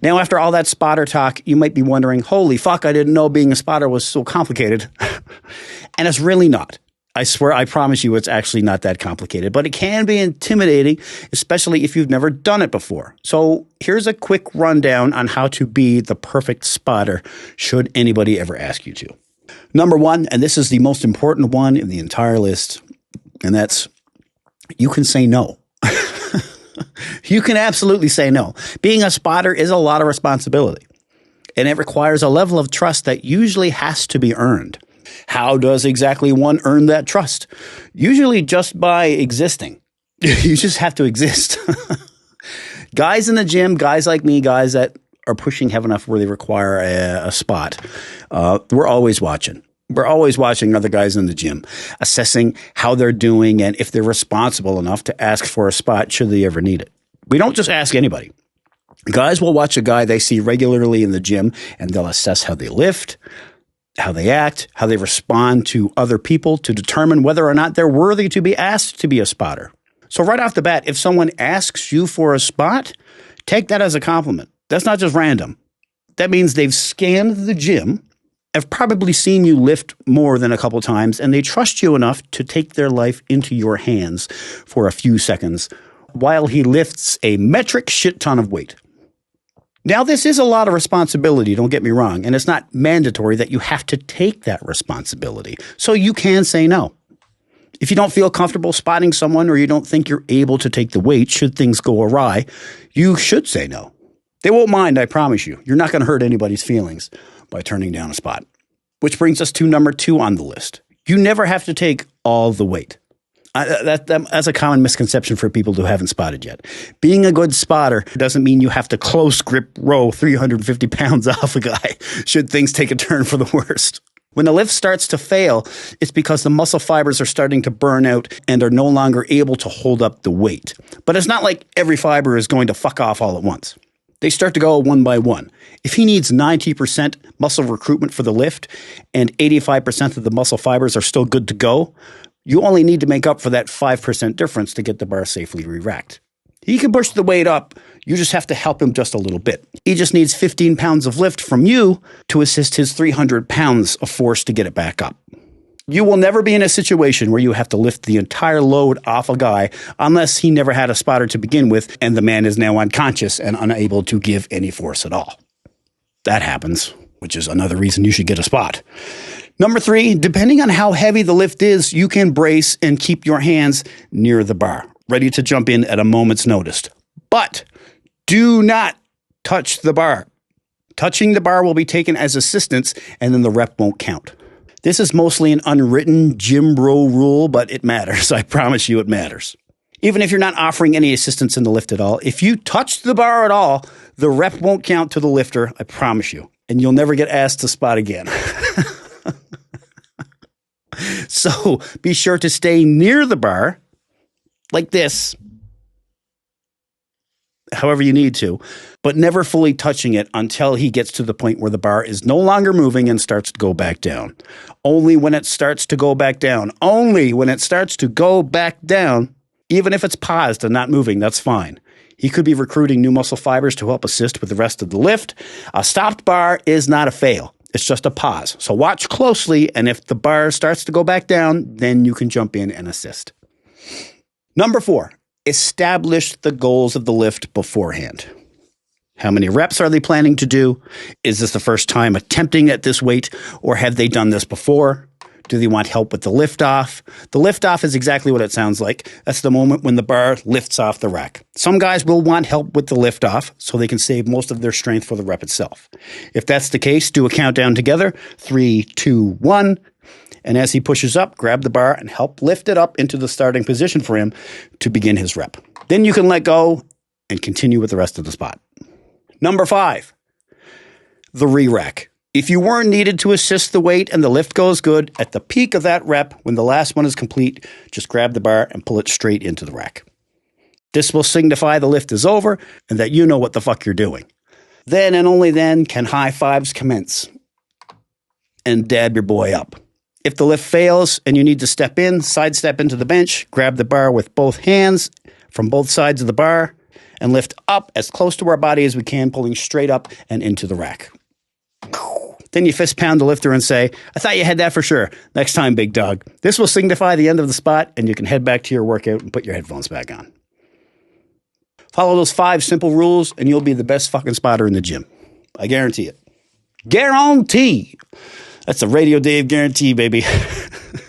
Now, after all that spotter talk, you might be wondering, holy fuck, I didn't know being a spotter was so complicated. And it's really not. I swear, I promise you, it's actually not that complicated, but it can be intimidating, especially if you've never done it before. So here's a quick rundown on how to be the perfect spotter should anybody ever ask you to. Number one, and this is the most important one in the entire list, and that's you can say no. You can absolutely say no. Being a spotter is a lot of responsibility, and it requires a level of trust that usually has to be earned. How does exactly one earn that trust? Usually just by existing. You just have to exist. Guys in the gym, guys like me, guys that are pushing heavy enough where they require a spot, we're always watching. We're always watching other guys in the gym, assessing how they're doing and if they're responsible enough to ask for a spot should they ever need it. We don't just ask anybody. Guys will watch a guy they see regularly in the gym, and they'll assess how they lift, how they act, how they respond to other people to determine whether or not they're worthy to be asked to be a spotter. So right off the bat, if someone asks you for a spot, take that as a compliment. That's not just random. That means they've scanned the gym, have probably seen you lift more than a couple times, and they trust you enough to take their life into your hands for a few seconds while he lifts a metric shit ton of weight. Now, this is a lot of responsibility, don't get me wrong, and it's not mandatory that you have to take that responsibility. So you can say no. If you don't feel comfortable spotting someone or you don't think you're able to take the weight should things go awry, you should say no. They won't mind, I promise you. You're not going to hurt anybody's feelings by turning down a spot. Which brings us to number 2 on the list. You never have to take all the weight. That's a common misconception for people who haven't spotted yet. Being a good spotter doesn't mean you have to close grip row 350 pounds off a guy should things take a turn for the worst. When the lift starts to fail, it's because the muscle fibers are starting to burn out and are no longer able to hold up the weight. But it's not like every fiber is going to fuck off all at once. They start to go one by one. If he needs 90% muscle recruitment for the lift and 85% of the muscle fibers are still good to go, you only need to make up for that 5% difference to get the bar safely re-racked. He can push the weight up. You just have to help him just a little bit. He just needs 15 pounds of lift from you to assist his 300 pounds of force to get it back up. You will never be in a situation where you have to lift the entire load off a guy unless he never had a spotter to begin with and the man is now unconscious and unable to give any force at all. That happens, which is another reason you should get a spot. Number 3, depending on how heavy the lift is, you can brace and keep your hands near the bar, ready to jump in at a moment's notice. But do not touch the bar. Touching the bar will be taken as assistance and then the rep won't count. This is mostly an unwritten gym bro rule, but it matters. I promise you it matters. Even if you're not offering any assistance in the lift at all, if you touch the bar at all, the rep won't count to the lifter, I promise you. And you'll never get asked to spot again. So be sure to stay near the bar, like this, however you need to, but never fully touching it until he gets to the point where the bar is no longer moving and starts to go back down. Only when it starts to go back down, even if it's paused and not moving, that's fine. He could be recruiting new muscle fibers to help assist with the rest of the lift. A stopped bar is not a fail. It's just a pause. So watch closely, and if the bar starts to go back down, then you can jump in and assist. Number 4, establish the goals of the lift beforehand. How many reps are they planning to do? Is this the first time attempting at this weight, or have they done this before? Do they want help with the lift off? The lift off is exactly what it sounds like. That's the moment when the bar lifts off the rack. Some guys will want help with the lift off so they can save most of their strength for the rep itself. If that's the case, do a countdown together. 3, 2, 1. And as he pushes up, grab the bar and help lift it up into the starting position for him to begin his rep. Then you can let go and continue with the rest of the spot. Number 5, the re-rack. If you weren't needed to assist the weight and the lift goes good, at the peak of that rep, when the last one is complete, just grab the bar and pull it straight into the rack. This will signify the lift is over and that you know what the fuck you're doing. Then and only then can high fives commence and dab your boy up. If the lift fails and you need to sidestep into the bench, grab the bar with both hands from both sides of the bar and lift up as close to our body as we can, pulling straight up and into the rack. Then you fist pound the lifter and say, I thought you had that for sure. Next time, big dog. This will signify the end of the spot, and you can head back to your workout and put your headphones back on. Follow those 5 simple rules, and you'll be the best fucking spotter in the gym. I guarantee it. Guarantee. That's a Radio Dave guarantee, baby.